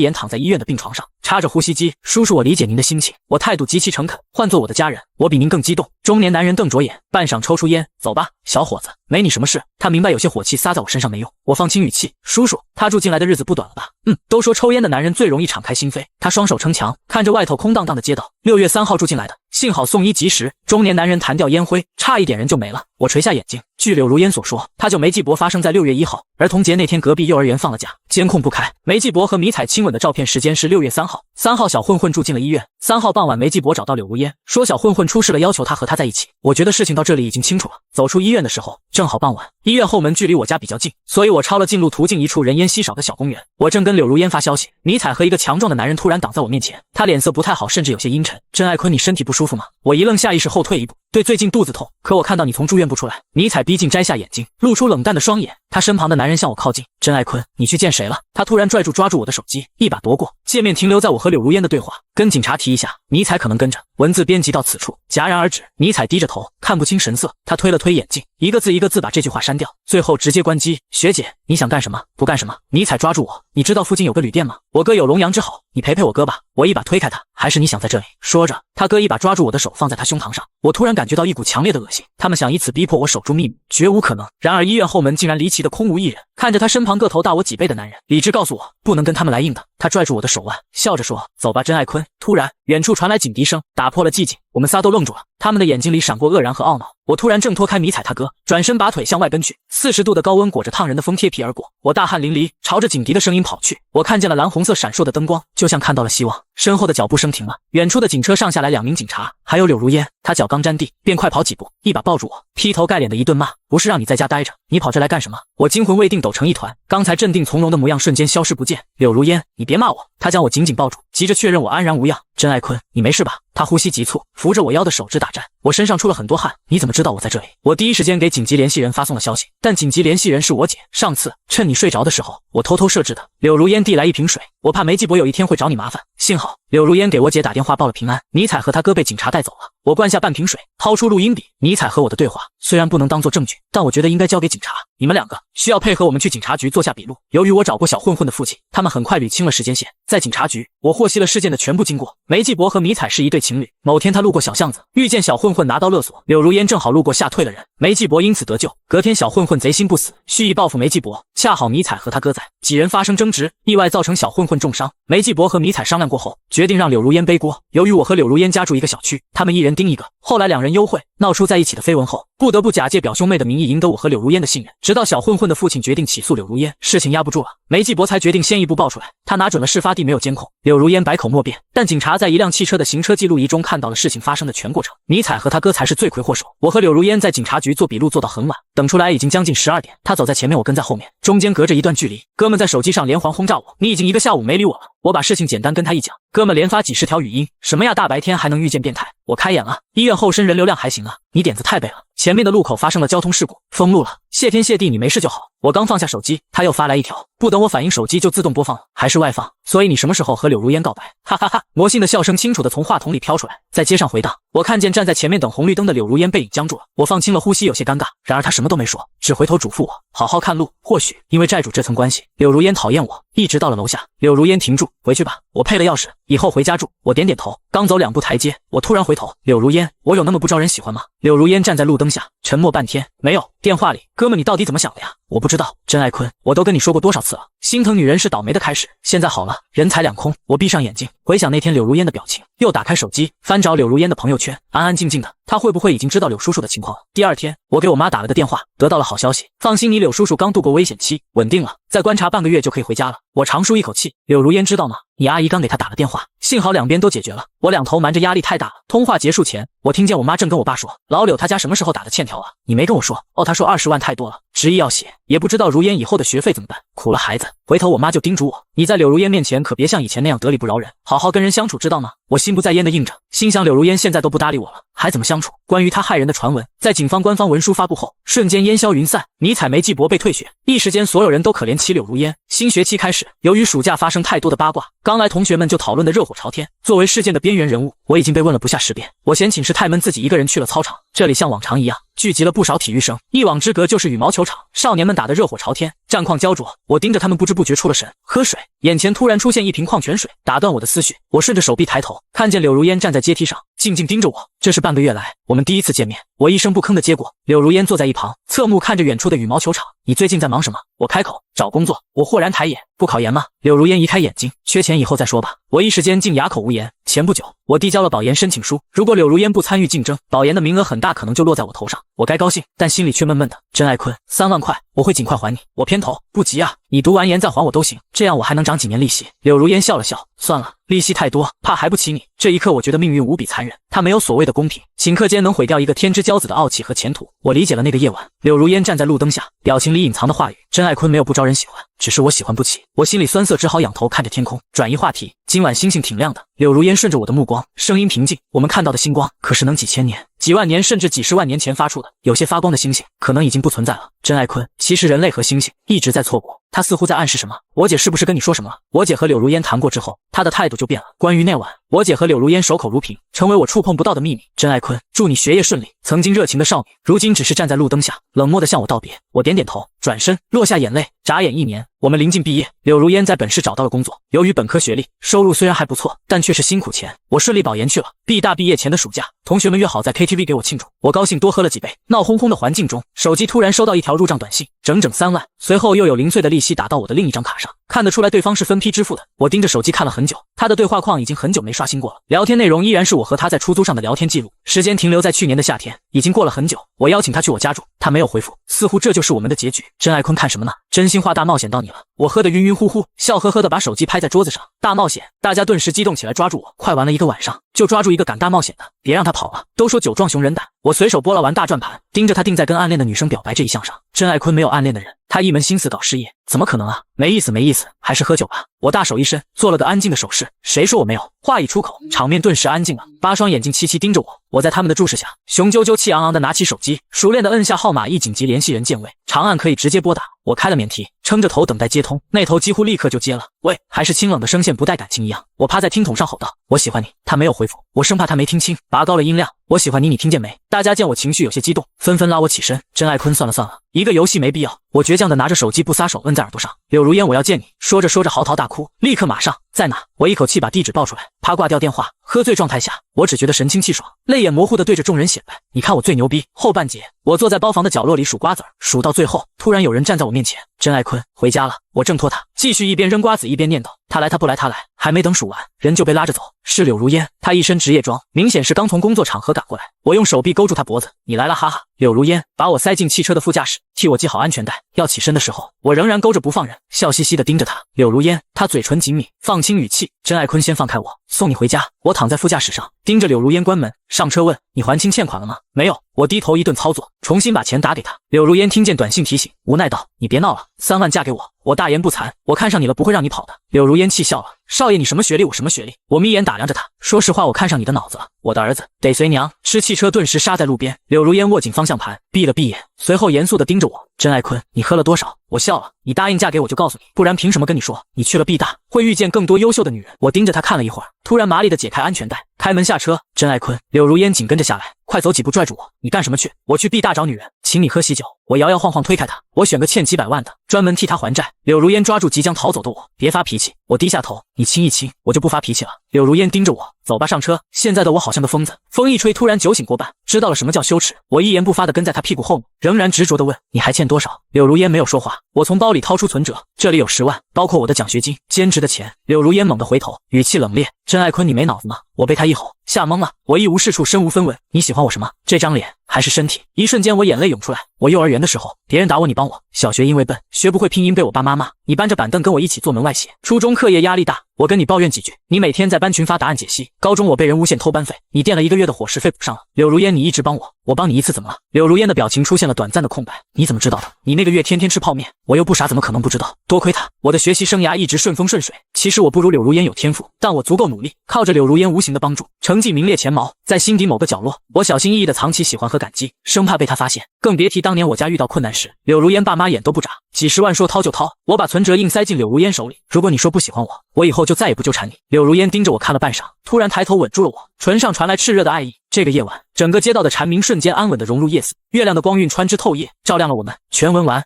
[SPEAKER 1] 眼躺在医院的病床上，插着呼吸机。叔叔，我理解您的心情，我态度极其诚恳，换做我的家人，我比您更激动。中年男人瞪着眼，半晌抽出烟，走吧，小伙子，没你什么事。他明白有些火气撒在我身上没用，我放轻语气，叔叔，他住进来的日子不短了吧？都说抽烟的男人最容易敞开心扉。他双手撑墙，看着外头空荡荡的街道。6月3号住进来的，幸好送医及时。中年男人弹掉烟灰，差一点人就没了。我垂下眼睛，据柳如烟所说，他救梅继伯发生在6月1号，儿童节那天隔壁幼儿园放了假，监控不开。梅继伯和迷彩亲吻的照片时间是6月3号。3号小混混住进了医院，3号傍晚梅继伯找到柳如烟，说小混混出事了，要求他和他在一起。我觉得事情到这里已经清楚了。走出医院的时候正好傍晚，医院后门距离我家比较近，所以我抄了近路途径一处人烟稀少的小公园。我正跟柳如烟发消息，尼采和一个强壮的男人突然挡在我面前，他脸色不太好，甚至有些阴沉。甄爱坤，你身体不舒服吗？我一愣，下意识后退一步，对，最近肚子痛，可我看到你从住院部出来。尼采逼近，摘下眼镜，露出冷淡的双眼。他身旁的男人向我靠近，甄爱坤，你去见谁了？他突然抓住我的手机，一把夺过，界面停留在我和柳如烟的对话，跟警察提一下，尼采可能跟着。文字编辑到此处戛然而止，尼采低着头，看不清神色，他推了推眼镜，一个字把这句话删掉，最后直接关机。学姐，你想干什么？不干什么。尼采抓住我，你知道附近有个旅店吗？我哥有龙阳之好，你陪陪我哥吧。我一把推开他，还是你想在这里？说着，他哥一把抓住我的手，放在他胸膛上。我突然感觉到一股强烈的恶心，他们想以此逼迫我守住秘密，绝无可能。然而医院后门竟然离奇的空无一人，看着他身旁个头大我几倍的男人，理智告诉我不能跟他们来硬的。他拽住我的手腕，笑着说，走吧，甄爱坤。突然远处传来警笛声，打破了寂静，我们仨都愣住了，他们的眼睛里闪过愕然和懊恼。我突然挣脱开迷彩他哥，转身把腿向外奔去。40度的高温裹着烫人的风贴皮而过，我大汗淋漓，朝着警笛的声音跑去。我看见了蓝红色闪烁的灯光，就像看到了希望。身后的脚步声停了，远处的警车上下来2名警察，还有柳如烟。他脚刚沾地，便快跑几步，一把抱住我，劈头盖脸的一顿骂，不是让你在家待着，你跑这来干什么？我惊魂未定，抖成一团，刚才镇定从容的模样瞬间消失不见。柳如烟，你别骂我。他将我紧紧抱住，急着确认我安然无恙。甄爱坤，你没事吧？他呼吸急促，扶着我腰的手直打颤，我身上出了很多汗。你怎么知道我在这里？我第一时间给紧急联系人发送了消息，但紧急联系人是我姐，上次趁你睡着的时候，我偷偷设置的。柳如烟递来一瓶水，我怕梅继伯有一天会找你麻烦。幸好柳如烟给我姐打电话报了平安，尼采和他哥被警察带走了。我灌下半瓶水，掏出录音笔，尼采和我的对话虽然不能当作证据，但我觉得应该交给警察。你们2个需要配合我们去警察局做下笔录。由于我找过小混混的父亲，他们很快捋清了时间线。在警察局，我获悉了事件的全部经过。梅继伯和尼采是一对情侣，某天他路过小巷子，遇见小混混拿刀勒索，柳如烟正好路过吓退了人，梅继伯因此得救。隔天小混混贼心不死，蓄意报复梅继伯，恰好尼采和他哥在，几人发生争执，意外造成小混混重伤。梅继伯和尼采商量过后，决定让柳如烟背锅。由于我和柳如烟家住一个小区，他们一人盯一个。后来2人幽会，闹出在一起的绯闻后，不得不假借表兄妹的名义赢得我和柳如烟的信任。直到小混混的父亲决定起诉柳如烟，事情压不住了，梅继伯才决定先一步报出来。他拿准了事发地没有监控，柳如烟百口莫辩，但警察在一辆汽车的行车记录仪中看到了事情发生的全过程。尼采和他哥才是罪魁祸首。我和柳如烟在警察局做笔录做到很晚，等出来已经将近12点。他走在前面，我跟在后面，中间隔着一段距离。哥们在手机上连环轰炸我，你已经1个下午没理我了。我把事情简单跟他一讲，哥们连发几10条语音，什么呀，大白天还能遇见变态？我开眼了，医院后身人流量还行啊，你点子太背了。前面的路口发生了交通事故，封路了，谢天谢地你没事就好。我刚放下手机，他又发来一条，不等我反应手机就自动播放了，还是外放，所以你什么时候和柳如烟告白？哈哈哈！魔性的笑声清楚地从话筒里飘出来，在街上回荡。我看见站在前面等红绿灯的柳如烟背影僵住了，我放轻了呼吸，有些尴尬。然而他什么都没说，只回头嘱咐我好好看路。或许因为债主这层关系，柳如烟讨厌我，一直到了楼下，柳如烟停住，回去吧，我配了钥匙，以后回家住。我点点头，刚走2步台阶，我突然回头，柳如烟，我有那么不招人喜欢吗？柳如烟站在路灯下，沉默半天，没有。电话里，哥们，你到底怎么想的呀？我不知道，甄爱坤，我都跟你说过多少次了，心疼女人是倒霉的开始，现在好了，人财两空。我闭上眼睛，回想那天柳如烟的表情，又打开手机，翻找柳如烟的朋友圈，安安静静的，她会不会已经知道柳叔叔的情况了？第二天，我给我妈打了个电话，得到了好消息，放心，你柳叔叔刚度过危险期，稳定了，再观察半个月就可以回家了。我长舒一口气，柳如烟知道吗？你阿姨刚给她打了电话，幸好两边都解决了。我两头瞒着，压力太大了。通话结束前，我听见我妈正跟我爸说，老柳他家什么时候打的欠条啊？你没跟我说哦，他说20万太多了，执意要写，也不知道如烟以后的学费怎么办，苦了孩子。回头我妈就叮嘱我，你在柳如烟面前可别像以前那样得理不饶人，好好跟人相处，知道吗？我心不在焉的应着，心想柳如烟现在都不搭理我了，还怎么相处？关于她害人的传闻，在警方官方文书发布后，瞬间烟消云散，尼采梅季伯被退学，一时间所有人都可怜起柳如烟。新学期开始，由于暑假发生太多的八卦，刚来同学们就讨论的热火朝天。作为事件的边缘人物，我已经被问了不下10遍。我嫌寝室太闷，自己一个人去了操场，这里像往常一样聚集了不少体育生，一网之隔就是羽毛球场，少年们打得热火朝天，战况焦灼。我盯着他们，不知不觉出了神，喝水，眼前突然出现一瓶矿泉水，打断我的思绪。我顺着手臂抬头，看见柳如烟站在阶梯上，静静盯着我。这是半个月来我们第一次见面，我一声不吭的接过。柳如烟坐在一旁，侧目看着远处的羽毛球场。你最近在忙什么？我开口。找工作。我豁然抬眼，不考研吗？柳如烟移开眼睛，缺钱以后再说吧。我一时间竟哑口无言。前不久，我递交了保研申请书，如果柳如烟不参与竞争，保研的名额很大可能就落在我头上。我该高兴，但心里却闷闷的。甄爱坤，3万块，我会尽快还你。我偏头，不急啊，你读完研再还我都行，这样我还能涨几年利息。柳如烟笑了笑，算了，利息太多，怕还不起你。这一刻，我觉得命运无比残忍，它没有所谓的公平，顷刻间能毁掉一个天之骄子的傲气和前途。我理解了那个夜晚，柳如烟站在路灯下，表情里隐藏的话语。甄爱坤没有不招人喜欢，只是我喜欢不起。我心里酸涩，只好仰头看着天空，转移话题。今晚星星挺亮的。柳如烟顺着我的目光，声音平静。我们看到的星光，可是能几千年、几万年甚至几十万年前发出的。有些发光的星星，可能已经不存在了。甄爱坤，其实人类和星星一直在错过。他似乎在暗示什么。我姐是不是跟你说什么了？我姐和柳如烟谈过之后，她的态度就变了。关于那晚，我姐和柳如烟守口如瓶，成为我触碰不到的秘密。甄爱坤，祝你学业顺利。曾经热情的少女，如今只是站在路灯下，冷漠地向我道别。我点点头，转身落下眼泪。眨眼1年，我们临近毕业，柳如烟在本市找到了工作。由于本科学历，收入虽然还不错，但却是辛苦钱。我顺利保研去了。毕大毕业前的暑假，同学们约好在 KTV 给我庆祝，我高兴多喝了几杯。闹哄哄的环境中，手机突然收到一条入账短信，整整3万。随后又有零碎的利息打到我的另一张卡上，看得出来对方是分批支付的。我盯着手机看了很久，他的对话框已经很久没刷新过了，聊天内容依然是我和他在出租上的聊天记录，时间停留在去年的夏天，已经过了很久。我邀请他去我家住，他没有回复，似乎这就是我们的结局。甄爱坤，看什么呢？真心话大冒险到你了。我喝得晕晕乎乎，笑呵呵的把手机拍在桌子上。大冒险！大家顿时激动起来，抓住我。快玩了1个晚上，就抓住一个敢大冒险的，别让他跑了。都说酒壮熊人胆，我随手拨了完大转盘，盯着他定在跟暗恋的女生表白这一项上。甄爱坤没有暗恋的人，他一门心思搞事业，怎么可能啊？没意思没意思，还是喝酒吧。我大手一伸，做了个安静的手势。谁说我没有？话一出口，场面顿时安静了。8双眼睛齐齐盯着我。我在他们的注视下，雄赳赳气昂昂地拿起手机，熟练地摁下号码，一紧急联系人键位，长按可以直接拨打。我开了免提，撑着头等待接通，那头几乎立刻就接了。喂，还是清冷的声线，不带感情一样。我趴在听筒上吼道：“我喜欢你。”他没有回复，我生怕他没听清，拔高了音量：“我喜欢你，你听见没？”大家见我情绪有些激动，纷纷拉我起身。甄爱坤，算了算了，一个游戏没必要。我倔强地拿着手机不撒手，摁在耳朵上。柳如烟，我要见你。说着说着嚎啕大哭，立刻马上在哪？我一口气把地址报出来，啪挂掉电话。喝醉状态下，我只觉得神清气爽，泪眼模糊地对着众人显摆：“你看我最牛逼。”后半节，我坐在包房的角落里数瓜子儿，数到最后，突然有人站在我面前。甄爱坤，回家了。我挣脱他，继续一边扔瓜子一边念叨：“他来他不来他来。”还没等数完，人就被拉着走。是柳如烟，她一身职业装，明显是刚从工作场合赶过来。我用手臂勾住她脖子：“你来了，哈哈。”柳如烟把我塞进汽车的副驾驶，替我系好安全带。要起身的时候，我仍然勾着不放人，笑嘻嘻地盯着她。柳如烟，她嘴唇紧抿，放轻语气：“甄爱坤，先放开我，送你回家。”我躺在副驾驶上，盯着柳如烟关门上车，问：“你还清欠款了吗？”没有。我低头一顿操作，重新把钱打给他。柳如烟听见短信提醒，无奈道：“你别闹了，3万嫁给我。”我大言不惭：“我看上你了，不会让你跑的。”柳如烟气笑了：“少爷，你什么学历？我什么学历？”我眯眼打量着他，说实话，我看上你的脑子了。我的儿子得随娘。吃汽车顿时刹在路边。柳如烟握紧方向盘，闭了闭眼，随后严肃地盯着我：“甄爱坤，你喝了多少？”我笑了：“你答应嫁给我就告诉你，不然凭什么跟你说？你去了毕大，会遇见更多优秀的女人。”我盯着他看了一会儿，突然麻利地解开安全带，开门下车。甄爱坤，柳如烟紧跟着下来，快走几步拽住我：“你干什么去？”“我去毕大找女人，请你喝喜酒。”我摇摇晃晃推开他，我选个欠几百万的，专门替他还债。柳如烟抓住即将逃走的我，别发脾气。我低下头，你亲一亲，我就不发脾气了。柳如烟盯着我，走吧，上车。现在的我好像个疯子，风一吹，突然酒醒过半，知道了什么叫羞耻。我一言不发地跟在他屁股后面，仍然执着地问，你还欠多少？柳如烟没有说话，我从包里掏出存折，这里有10万，包括我的奖学金、兼职的钱。柳如烟猛地回头，语气冷冽，甄爱坤，你没脑子吗？我被他一吼吓懵了，我一无是处，身无分文。你喜欢我什么？这张脸还是身体？一瞬间我眼泪涌出来。我幼儿园的时候，别人打我你帮我；小学因为笨学不会拼音被我爸妈骂，你搬着板凳跟我一起做门外写；初中课业压力大，我跟你抱怨几句，你每天在班群发答案解析；高中我被人诬陷偷班费，你垫了1个月的伙食费补上了。柳如烟，你一直帮我，我帮你一次怎么了？柳如烟的表情出现了短暂的空白。你怎么知道的？你那个月天天吃泡面，我又不傻，怎么可能不知道？多亏他，我的学习生涯一直顺风顺水。其实我不如柳如烟有天赋，但我足够努力，靠着柳如烟无形的帮助，成绩名列前茅。在心底某个角落，我小心翼翼地藏起喜欢和感激，生怕被他发现。更别提当年我家遇到困难时，柳如烟爸妈眼都不眨，几十万说掏就掏。我把存折硬塞进柳如烟手里。如果你说不喜欢我，我以后就再也不纠缠你。柳如烟盯着我看了半晌，突然抬头吻住了我，唇上传来炽热的爱意。这个夜晚，整个街道的蝉鸣瞬间安稳地融入夜色，月亮的光晕穿枝透夜，照亮了我们。全文完。